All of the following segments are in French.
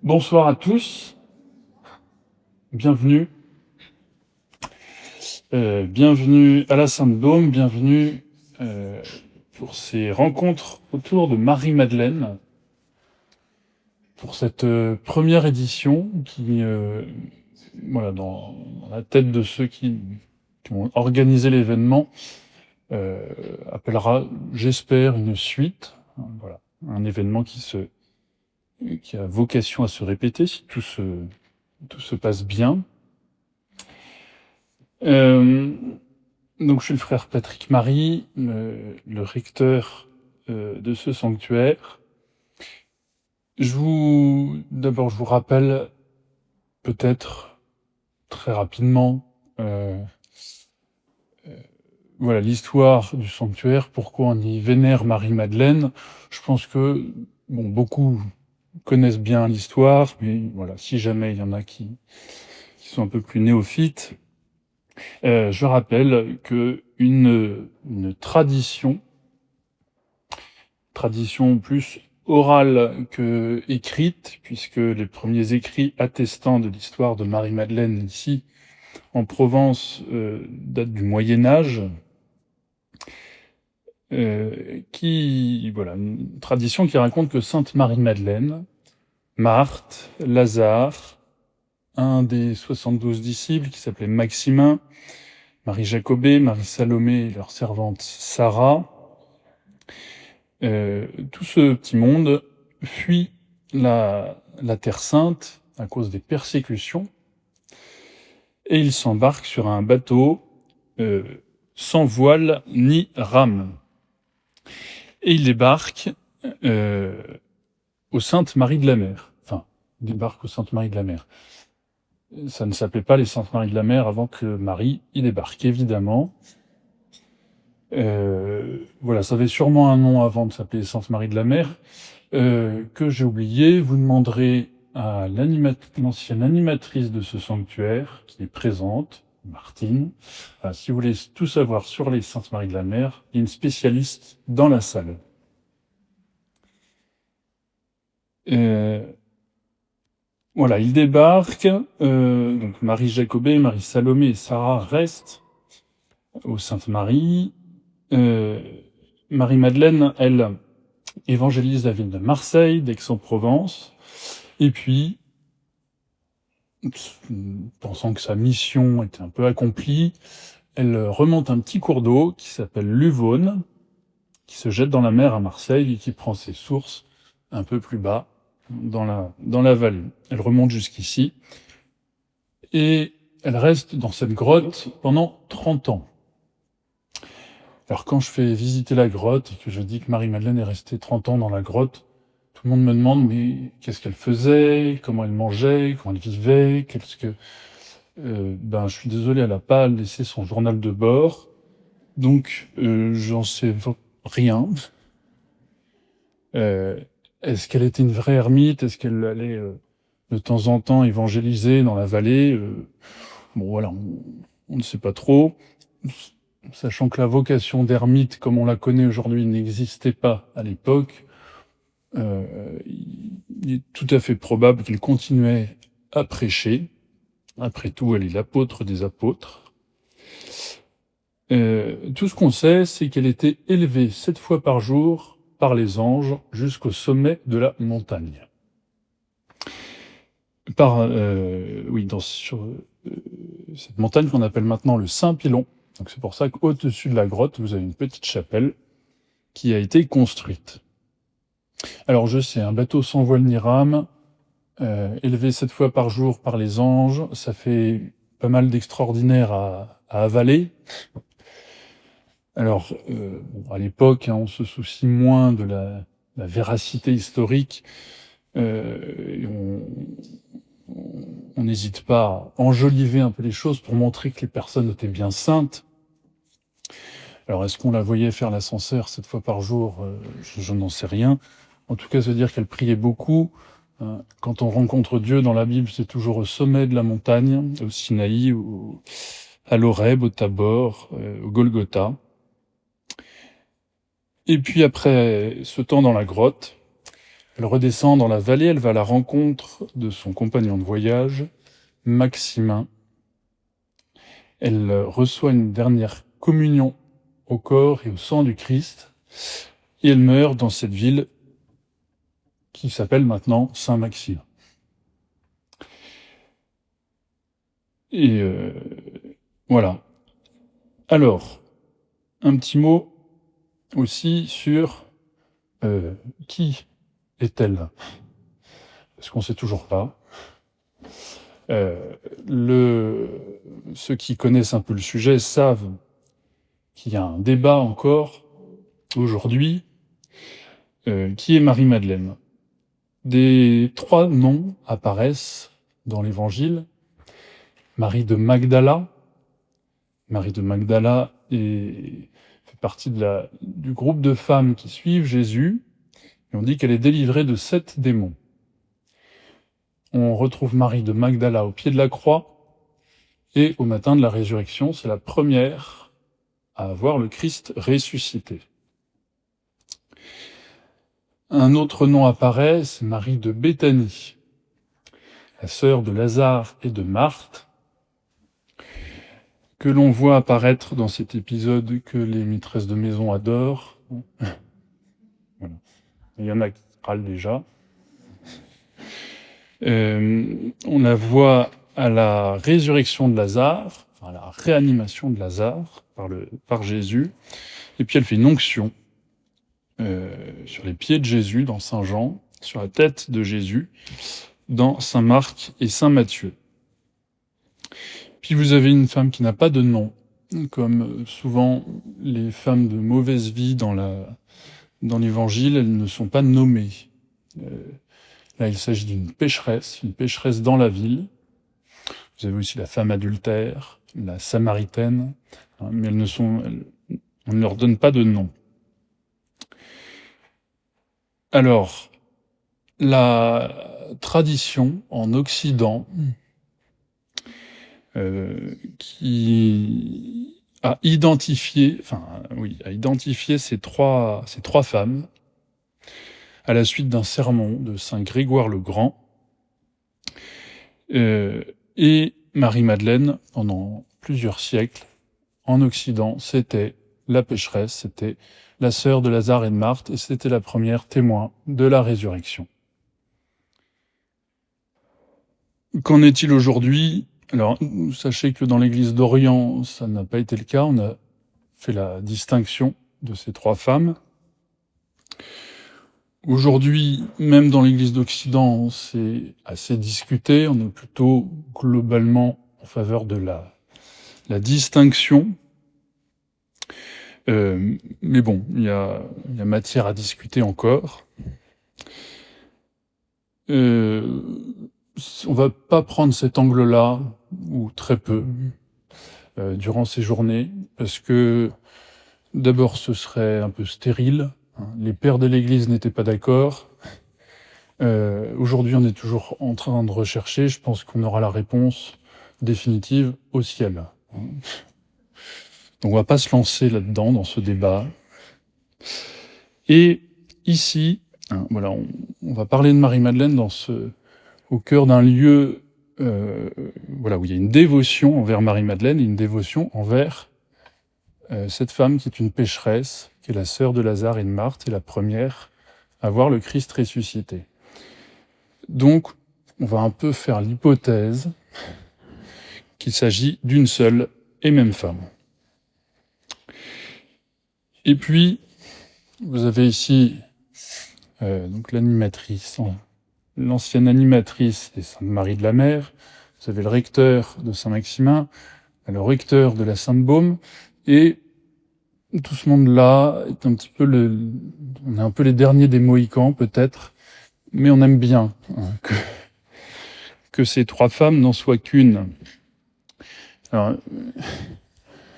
Bonsoir à tous, bienvenue. Bienvenue à la Sainte-Baume, bienvenue pour ces rencontres autour de Marie-Madeleine, pour cette première édition qui, voilà, dans la tête de ceux qui ont organisé l'événement, appellera, j'espère, une suite. Voilà, un événement qui a vocation à se répéter si tout se passe bien. Donc je suis le frère Patrick Marie, le recteur de ce sanctuaire. D'abord, je vous rappelle peut-être très rapidement voilà l'histoire du sanctuaire, pourquoi on y vénère Marie-Madeleine. Je pense que beaucoup connaissent bien l'histoire, mais voilà, si jamais il y en a qui sont un peu plus néophytes, je rappelle que une tradition plus orale que écrite, puisque les premiers écrits attestant de l'histoire de Marie-Madeleine ici, en Provence, datent du Moyen-Âge, une tradition qui raconte que Sainte Marie-Madeleine, Marthe, Lazare, un des 72 disciples qui s'appelait Maximin, Marie Jacobée, Marie Salomé et leur servante Sarah, tout ce petit monde fuit la Terre Sainte à cause des persécutions, et il s'embarque sur un bateau sans voile ni rame. Et il débarque aux Saintes Maries de la Mer. Enfin, il débarque aux Saintes Maries de la Mer. Ça ne s'appelait pas les Saintes Maries de la Mer avant que Marie y débarque, évidemment. Voilà, ça avait sûrement un nom avant de s'appeler Sainte Marie de la Mer, que j'ai oublié. Vous demanderez à l'ancienne animatrice de ce sanctuaire, qui est présente, Martine. Si vous voulez tout savoir sur les Saintes Maries de la Mer, il y a une spécialiste dans la salle. Voilà, il débarque, donc Marie Jacobée, Marie Salomé et Sarah restent aux Saintes Maries. Marie-Madeleine, elle, évangélise la ville de Marseille, d'Aix-en-Provence, et puis, pensant que sa mission était un peu accomplie, elle remonte un petit cours d'eau qui s'appelle l'Uvaune, qui se jette dans la mer à Marseille et qui prend ses sources un peu plus bas dans la vallée. Elle remonte jusqu'ici, et elle reste dans cette grotte pendant 30 ans. Alors quand je fais visiter la grotte et que je dis que Marie-Madeleine est restée 30 ans dans la grotte, tout le monde me demande mais qu'est-ce qu'elle faisait, comment elle mangeait, comment elle vivait, je suis désolé, elle a pas laissé son journal de bord, donc j'en sais rien. Est-ce qu'elle était une vraie ermite? Est-ce qu'elle allait de temps en temps évangéliser dans la vallée? Voilà, on ne sait pas trop. Sachant que la vocation d'ermite, comme on la connaît aujourd'hui, n'existait pas à l'époque, il est tout à fait probable qu'il continuait à prêcher. Après tout, elle est l'apôtre des apôtres. Tout ce qu'on sait, c'est qu'elle était élevée 7 fois par jour par les anges jusqu'au sommet de la montagne. Sur cette montagne qu'on appelle maintenant le Saint-Pilon. Donc c'est pour ça qu'au-dessus de la grotte, vous avez une petite chapelle qui a été construite. Alors je sais, un bateau sans voile ni rame, élevé 7 fois par jour par les anges, ça fait pas mal d'extraordinaire à avaler. Alors, à l'époque, on se soucie moins de la véracité historique, et on n'hésite pas à enjoliver un peu les choses pour montrer que les personnes étaient bien saintes. Alors, est-ce qu'on la voyait faire l'ascenseur 7 fois par jour? Je n'en sais rien. En tout cas, ça veut dire qu'elle priait beaucoup. Quand on rencontre Dieu dans la Bible, c'est toujours au sommet de la montagne, au Sinaï, à l'Horeb, au Tabor, au Golgotha. Et puis après ce temps dans la grotte, Elle redescend dans la vallée, elle va à la rencontre de son compagnon de voyage, Maximin. Elle reçoit une dernière communion au corps et au sang du Christ, et elle meurt dans cette ville qui s'appelle maintenant Saint-Maximin. Et voilà. Alors, un petit mot aussi sur qui est-elle? Parce qu'on ne sait toujours pas. Ceux qui connaissent un peu le sujet savent qu'il y a un débat encore aujourd'hui. Qui est Marie-Madeleine? Des 3 noms apparaissent dans l'Évangile. Marie de Magdala. Marie de Magdala fait partie du groupe de femmes qui suivent Jésus. Et on dit qu'elle est délivrée de 7 démons. On retrouve Marie de Magdala au pied de la croix, et au matin de la résurrection, c'est la première à voir le Christ ressuscité. Un autre nom apparaît, c'est Marie de Béthanie, la sœur de Lazare et de Marthe, que l'on voit apparaître dans cet épisode que les maîtresses de maison adorent. Voilà. Il y en a qui râlent déjà. On la voit à la résurrection de Lazare, à la réanimation de Lazare par Jésus, et puis elle fait une onction sur les pieds de Jésus dans Saint Jean, sur la tête de Jésus dans Saint Marc et Saint Matthieu. Puis vous avez une femme qui n'a pas de nom, comme souvent les femmes de mauvaise vie dans l'Évangile, elles ne sont pas nommées. Là, il s'agit d'une pécheresse dans la ville. Vous avez aussi la femme adultère, la samaritaine, mais on ne leur donne pas de nom. Alors, la tradition en Occident qui a identifié ces trois femmes à la suite d'un sermon de saint Grégoire le Grand. Et Marie-Madeleine, pendant plusieurs siècles, en Occident, c'était la pécheresse, c'était la sœur de Lazare et de Marthe, et c'était la première témoin de la résurrection. Qu'en est-il aujourd'hui? Alors, sachez que dans l'Église d'Orient, ça n'a pas été le cas. On a fait la distinction de ces 3 femmes. Aujourd'hui, même dans l'Église d'Occident, c'est assez discuté. On est plutôt globalement en faveur de la distinction. Mais bon, il y a matière à discuter encore. On va pas prendre cet angle-là, ou très peu, durant ces journées, parce que d'abord ce serait un peu stérile. Les pères de l'Église n'étaient pas d'accord. Aujourd'hui, on est toujours en train de rechercher. Je pense qu'on aura la réponse définitive au ciel. Donc on va pas se lancer là-dedans, dans ce débat. Et ici, voilà, on va parler de Marie-Madeleine au cœur d'un lieu où il y a une dévotion envers Marie-Madeleine et une dévotion envers cette femme qui est une pécheresse, qui est la sœur de Lazare et de Marthe, et la première à voir le Christ ressuscité. Donc, on va un peu faire l'hypothèse qu'il s'agit d'une seule et même femme. Et puis, vous avez ici donc l'animatrice, l'ancienne animatrice des Saintes Marie de la Mer. Vous avez le recteur de Saint-Maximin, le recteur de la Sainte-Baume, et tout ce monde-là est un petit peu on est un peu les derniers des Mohicans, peut-être, mais on aime bien que ces 3 femmes n'en soient qu'une. Alors,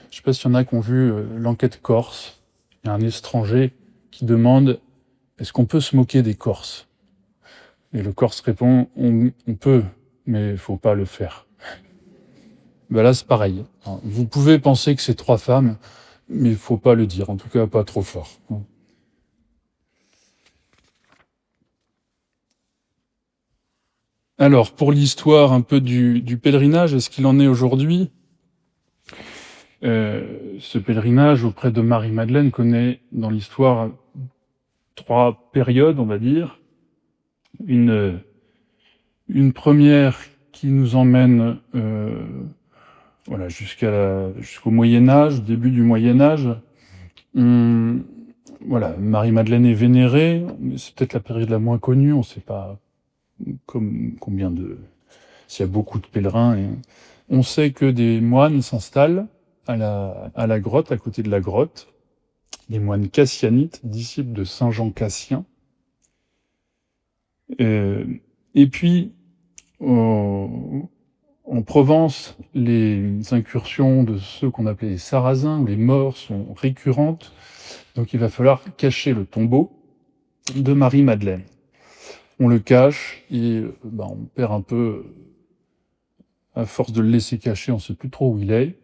je sais pas s'il y en a qui ont vu l'enquête corse. Il y a un étranger qui demande « Est-ce qu'on peut se moquer des Corses ?» Et le Corse répond « On peut, mais il faut pas le faire. » Ben là, c'est pareil. Vous pouvez penser que c'est 3 femmes, mais il faut pas le dire, en tout cas pas trop fort. Alors, pour l'histoire un peu du pèlerinage, est-ce qu'il en est aujourd'hui? Ce pèlerinage auprès de Marie-Madeleine connaît dans l'histoire 3 périodes, on va dire. Une première qui nous emmène voilà, jusqu'au Moyen-Âge, début du Moyen-Âge. Voilà, Marie-Madeleine est vénérée, mais c'est peut-être la période la moins connue, on ne sait pas s'il y a beaucoup de pèlerins. On sait que des moines s'installent à la grotte, à côté de la grotte, des moines cassianites, disciples de Saint Jean Cassien. Et puis, en Provence, les incursions de ceux qu'on appelait les Sarrasins, ou les Maures, sont récurrentes. Donc il va falloir cacher le tombeau de Marie-Madeleine. On le cache et on perd un peu, à force de le laisser cacher, on ne sait plus trop où il est.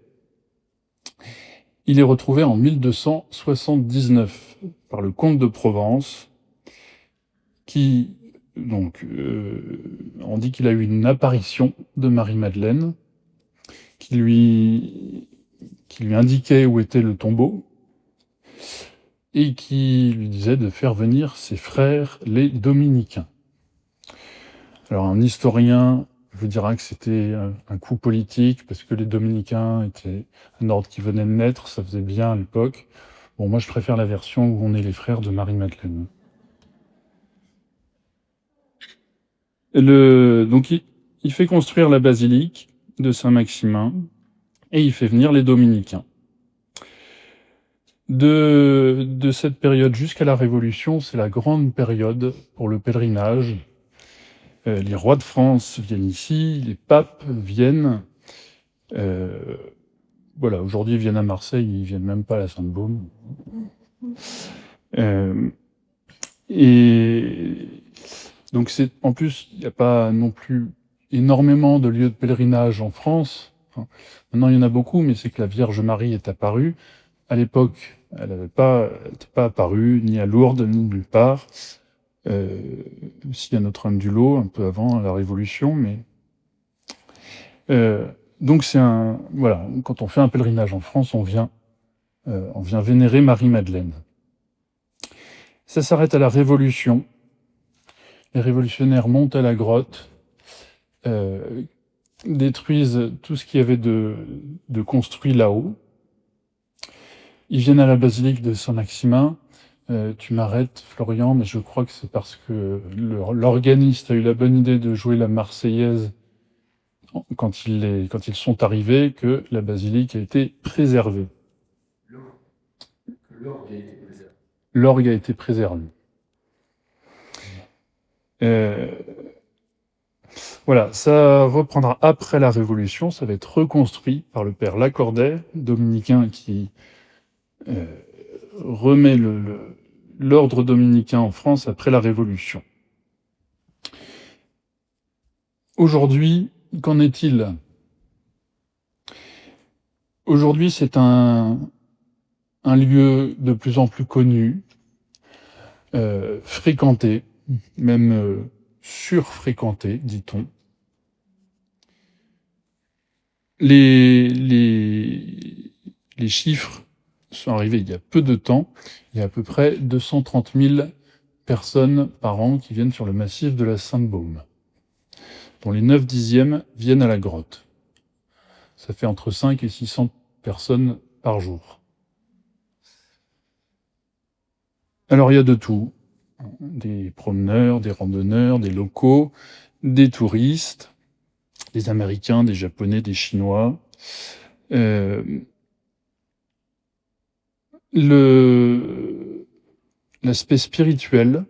Il est retrouvé en 1279 par le comte de Provence, qui donc on dit qu'il a eu une apparition de Marie-Madeleine, qui lui indiquait où était le tombeau, et qui lui disait de faire venir ses frères, les dominicains. Alors un historien vous dira que c'était un coup politique, parce que les dominicains étaient un ordre qui venait de naître, ça faisait bien à l'époque. Bon, moi je préfère la version où on est les frères de Marie-Madeleine. Donc il fait construire la basilique de Saint-Maximin, et il fait venir les dominicains. De cette période jusqu'à la Révolution, c'est la grande période pour le pèlerinage. Les rois de France viennent ici, les papes viennent. Voilà, aujourd'hui ils viennent à Marseille, ils viennent même pas à la Sainte-Baume. Et donc en plus, il n'y a pas non plus énormément de lieux de pèlerinage en France. Enfin, maintenant il y en a beaucoup, mais c'est que la Vierge Marie est apparue. À l'époque, elle n'était pas apparue, ni à Lourdes, ni nulle part. S'il y a Notre-Dame du Lot, un peu avant la Révolution, mais... donc voilà, quand on fait un pèlerinage en France, on vient vénérer Marie-Madeleine. Ça s'arrête à la Révolution. Les révolutionnaires montent à la grotte, détruisent tout ce qu'il y avait de construit là-haut. Ils viennent à la basilique de Saint-Maximin. Tu m'arrêtes, Florian, mais je crois que c'est parce que l'organiste a eu la bonne idée de jouer la Marseillaise quand ils sont arrivés, que la basilique a été préservée. L'orgue a été préservé. L'orgue a été préservé. Voilà, ça reprendra après la Révolution, ça va être reconstruit par le père Lacordaire, dominicain, qui remet l'ordre dominicain en France après la Révolution. Aujourd'hui, qu'en est-il? Aujourd'hui, c'est un lieu de plus en plus connu, fréquenté, même surfréquenté, dit-on. Les chiffres sont arrivés il y a peu de temps. Il y a à peu près 230 000 personnes par an qui viennent sur le massif de la Sainte-Baume, dont les 9/10 viennent à la grotte. Ça fait entre 5 et 600 personnes par jour. Alors il y a de tout. Des promeneurs, des randonneurs, des locaux, des touristes, des Américains, des Japonais, des Chinois. L'aspect spirituel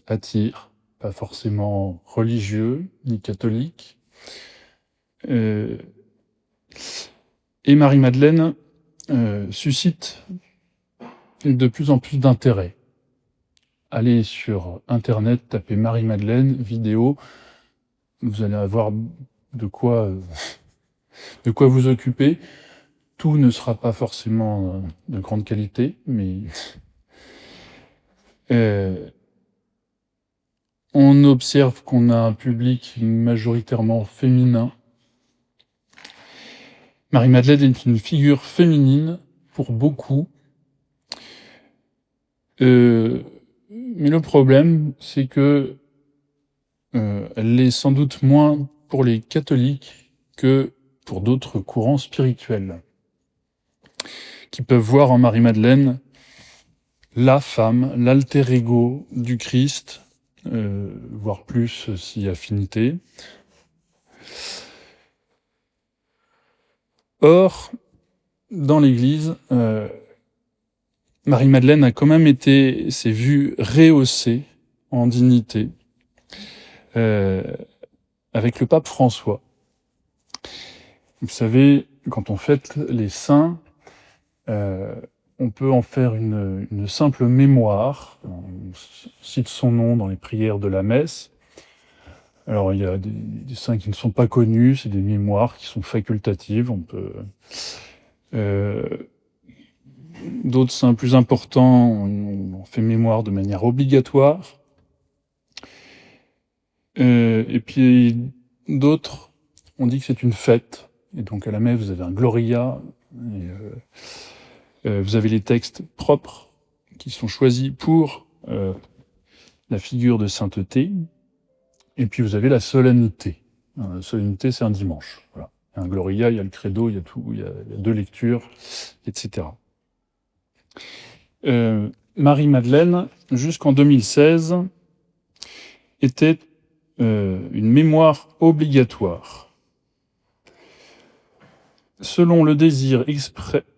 attire, pas forcément religieux ni catholique. Et Marie-Madeleine suscite de plus en plus d'intérêt. Allez sur Internet, tapez Marie-Madeleine, vidéo, vous allez avoir de quoi vous occuper. Tout ne sera pas forcément de grande qualité, mais On observe qu'on a un public majoritairement féminin. Marie-Madeleine est une figure féminine pour beaucoup. Mais le problème, c'est que elle l'est sans doute moins pour les catholiques que pour d'autres courants spirituels, qui peuvent voir en Marie-Madeleine la femme, l'alter ego du Christ, voire plus si affinité. Or, dans l'Église, Marie-Madeleine a quand même s'est vue rehaussée en dignité avec le pape François. Vous savez, quand on fête les saints, on peut en faire une simple mémoire. On cite son nom dans les prières de la messe. Alors, il y a des saints qui ne sont pas connus, c'est des mémoires qui sont facultatives. On peut... d'autres saints plus importants, on fait mémoire de manière obligatoire. Et puis d'autres, on dit que c'est une fête. Et donc à la messe, vous avez un Gloria. Vous avez les textes propres qui sont choisis pour la figure de sainteté. Et puis vous avez la solennité. La solennité, c'est un dimanche. Voilà. Il y a un Gloria, il y a le Credo, il y a tout, il y a 2 lectures, etc. Marie-Madeleine, jusqu'en 2016, était une mémoire obligatoire. Selon le désir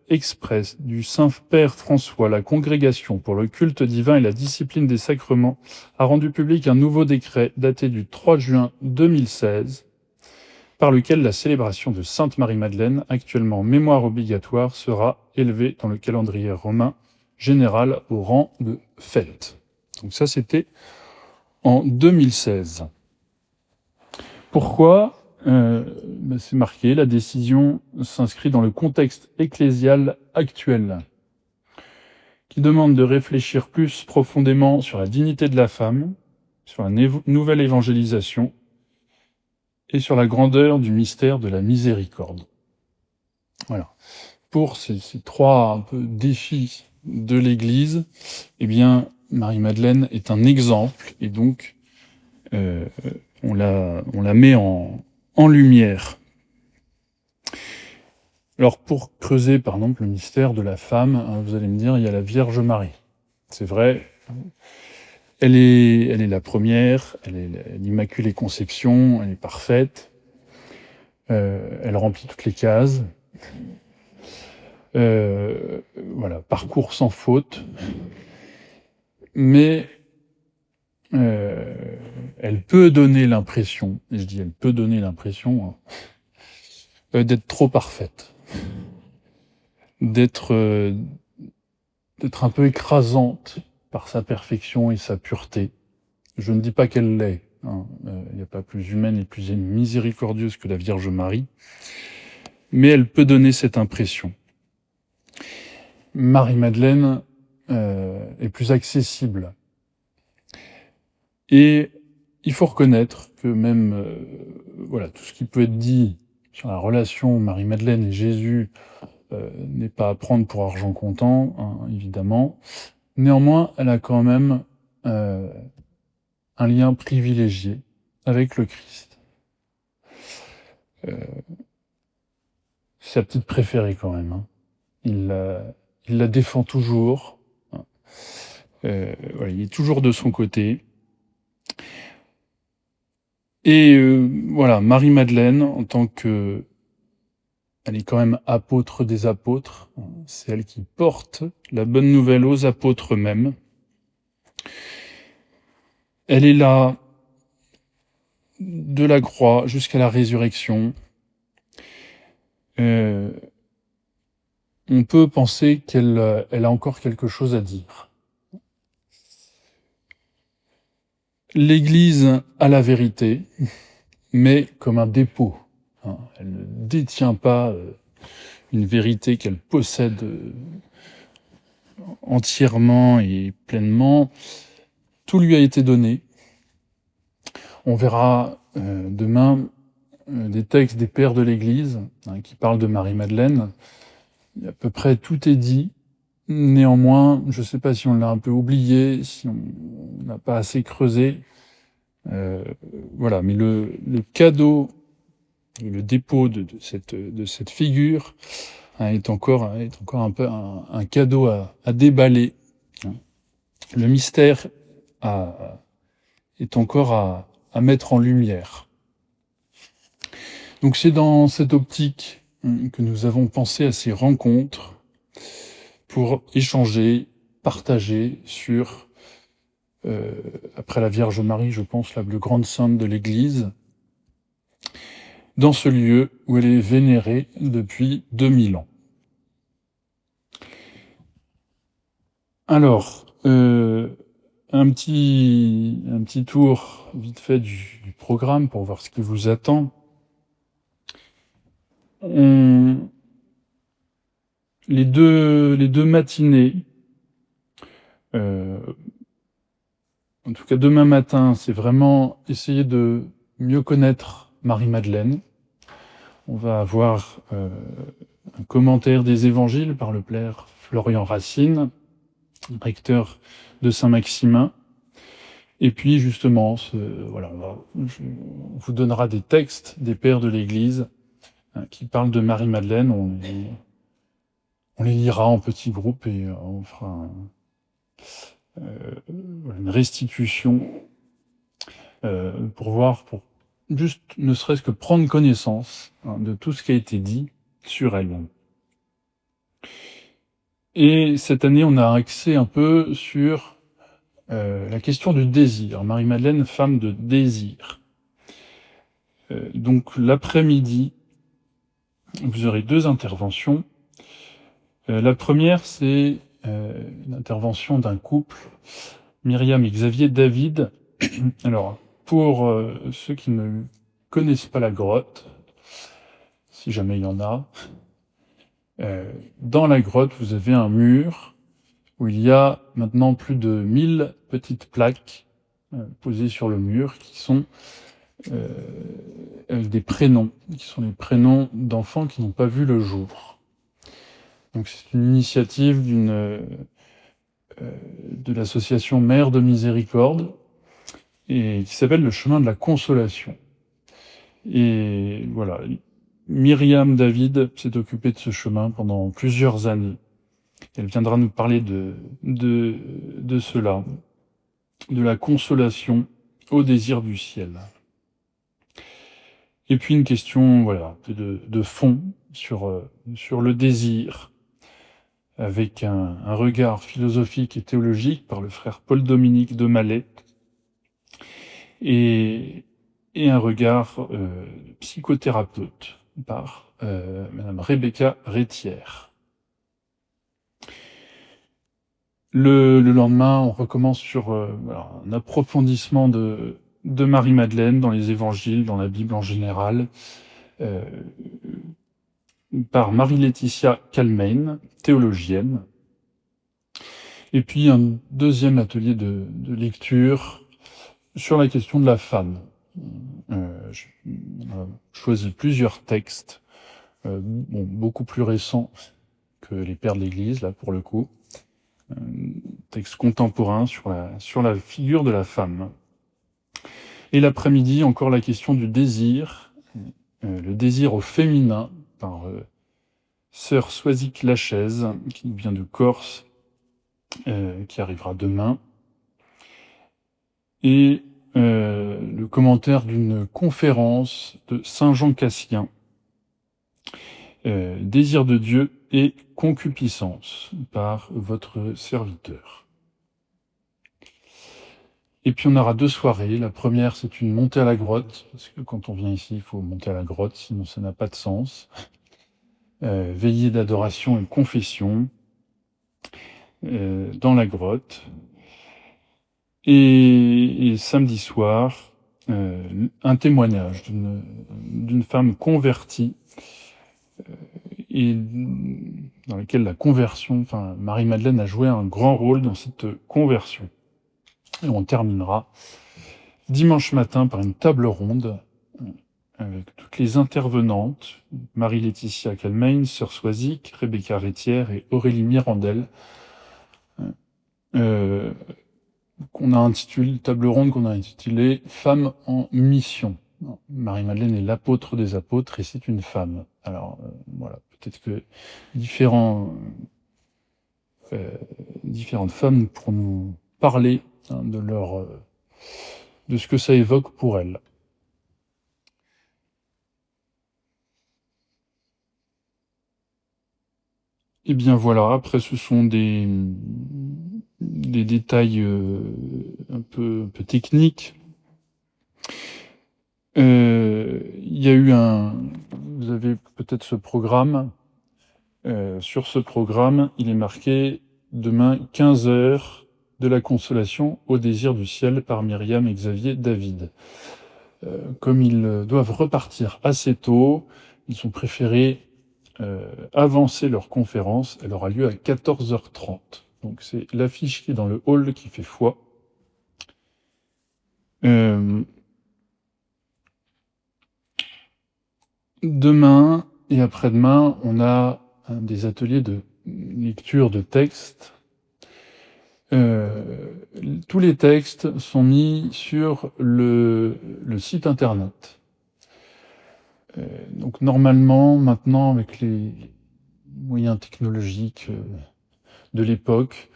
express du Saint-Père François, la Congrégation pour le culte divin et la discipline des sacrements a rendu public un nouveau décret daté du 3 juin 2016, par lequel la célébration de Sainte Marie-Madeleine, actuellement mémoire obligatoire, sera élevée dans le calendrier romain général au rang de fête. Donc ça, c'était en 2016. Pourquoi c'est marqué, la décision s'inscrit dans le contexte ecclésial actuel, qui demande de réfléchir plus profondément sur la dignité de la femme, sur la nouvelle évangélisation et sur la grandeur du mystère de la miséricorde. Voilà. Pour ces 3 un peu défis de l'Église, eh bien, Marie-Madeleine est un exemple, et donc on la met en lumière. Alors, pour creuser, par exemple, le mystère de la femme, vous allez me dire, il y a la Vierge Marie. C'est vrai, elle est la première, elle est l'Immaculée Conception, elle est parfaite, elle remplit toutes les cases. Voilà, parcours sans faute. Mais elle peut donner l'impression, et je dis elle peut donner l'impression, d'être trop parfaite, d'être un peu écrasante par sa perfection et sa pureté. Je ne dis pas qu'elle l'est, hein. Il n'y a pas plus humaine et plus miséricordieuse que la Vierge Marie, mais elle peut donner cette impression. Marie-Madeleine est plus accessible. Et il faut reconnaître que même voilà, tout ce qui peut être dit sur la relation Marie-Madeleine et Jésus n'est pas à prendre pour argent comptant, hein, évidemment. Néanmoins, elle a quand même un lien privilégié avec le Christ. C'est sa petite préférée quand même. Hein. Il la défend toujours. Hein. Voilà, il est toujours de son côté. Et voilà, Marie-Madeleine, en tant que... Elle est quand même apôtre des apôtres. C'est elle qui porte la bonne nouvelle aux apôtres eux-mêmes. Elle est là de la croix jusqu'à la résurrection. On peut penser qu'elle a encore quelque chose à dire. L'Église a la vérité, mais comme un dépôt. Elle ne détient pas une vérité qu'elle possède entièrement et pleinement. Tout lui a été donné. On verra demain des textes des pères de l'Église qui parlent de Marie-Madeleine. À peu près tout est dit. Néanmoins, je ne sais pas si on l'a un peu oublié, si on n'a pas assez creusé. Voilà, mais le cadeau, le dépôt de cette figure est encore un peu un cadeau à déballer. Le mystère est encore à mettre en lumière. Donc c'est dans cette optique que nous avons pensé à ces rencontres pour échanger, partager sur, après la Vierge Marie, je pense, la plus grande sainte de l'Église, dans ce lieu où elle est vénérée depuis 2000 ans. Alors, un petit tour vite fait du programme pour voir ce qui vous attend. Les deux matinées, en tout cas demain matin, c'est vraiment essayer de mieux connaître Marie-Madeleine. On va avoir un commentaire des évangiles par le père Florian Racine, recteur de Saint-Maximin. Et puis justement, on vous donnera des textes des pères de l'Église qui parlent de Marie-Madeleine. On les lira en petits groupes et on fera une restitution pour juste ne serait-ce que prendre connaissance de tout ce qui a été dit sur elle. Et cette année, on a axé un peu sur la question du désir. Marie-Madeleine, femme de désir. Donc l'après-midi, vous aurez 2 interventions. La première, c'est une intervention d'un couple, Myriam et Xavier David. Alors, pour ceux qui ne connaissent pas la grotte, si jamais il y en a, dans la grotte, vous avez un mur où il y a maintenant plus de 1000 petites plaques posées sur le mur qui sont avec des prénoms, qui sont les prénoms d'enfants qui n'ont pas vu le jour. Donc c'est une initiative de l'association Mère de Miséricorde et qui s'appelle le chemin de la consolation. Et voilà, Myriam David s'est occupée de ce chemin pendant plusieurs années. Elle viendra nous parler de cela, de la consolation au désir du ciel. Et puis une question, voilà, de fond sur le désir, avec un regard philosophique et théologique par le frère Paul-Dominique de Mallet, et un regard psychothérapeute par Madame Rebecca Rétière. Le lendemain, on recommence sur un approfondissement de Marie-Madeleine dans les évangiles, dans la Bible en général, par Marie-Laetitia Calmein, théologienne. Et puis un deuxième atelier de lecture sur la question de la femme. On a choisi plusieurs textes, beaucoup plus récents que les pères de l'Église, là, pour le coup. Texte contemporain sur la figure de la femme. Et l'après-midi, encore la question du désir, le désir au féminin, par sœur Soisic Lachaise, qui nous vient de Corse, qui arrivera demain. Et le commentaire d'une conférence de Saint Jean Cassien, Désir de Dieu et concupiscence, par votre serviteur. Et puis on aura 2 soirées. La première, c'est une montée à la grotte, parce que quand on vient ici, il faut monter à la grotte, sinon ça n'a pas de sens. Veillée d'adoration et confession dans la grotte. Et samedi soir, un témoignage d'une femme convertie et dans laquelle la conversion, Marie-Madeleine a joué un grand rôle dans cette conversion. Et on terminera dimanche matin par une table ronde avec toutes les intervenantes, Marie-Laetitia Calmein, Sœur Soisic, Rebecca Rétière et Aurélie Mirandel, table ronde qu'on a intitulée Femmes en mission. Marie-Madeleine est l'apôtre des apôtres et c'est une femme. Alors voilà, peut-être que différentes femmes pourront nous parler de ce que ça évoque pour elles. Et bien voilà, après ce sont des détails un peu techniques. Il y a eu vous avez peut-être ce programme. Sur ce programme, il est marqué demain 15h de la consolation au désir du ciel par Myriam et Xavier David. Comme ils doivent repartir assez tôt, ils ont préféré avancer leur conférence. Elle aura lieu à 14h30. Donc c'est l'affiche qui est dans le hall qui fait foi. Demain et après-demain, on a des ateliers de lecture de textes. Tous les textes sont mis sur le site internet. Donc normalement, maintenant, avec les moyens technologiques de l'époque,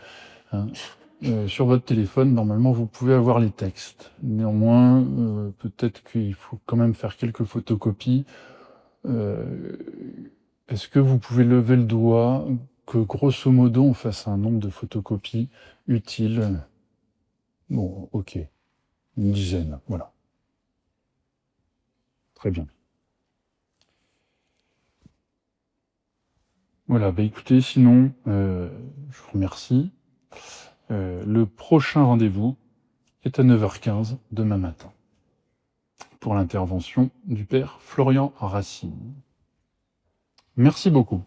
sur votre téléphone, normalement, vous pouvez avoir les textes. Néanmoins, peut-être qu'il faut quand même faire quelques photocopies. Est-ce que vous pouvez lever le doigt que, grosso modo, on fasse un nombre de photocopies utile? Bon, ok. Une dizaine, voilà. Très bien. Voilà, bah écoutez, sinon, je vous remercie. Le prochain rendez-vous est à 9h15 demain matin pour l'intervention du père Florian Racine. Merci beaucoup.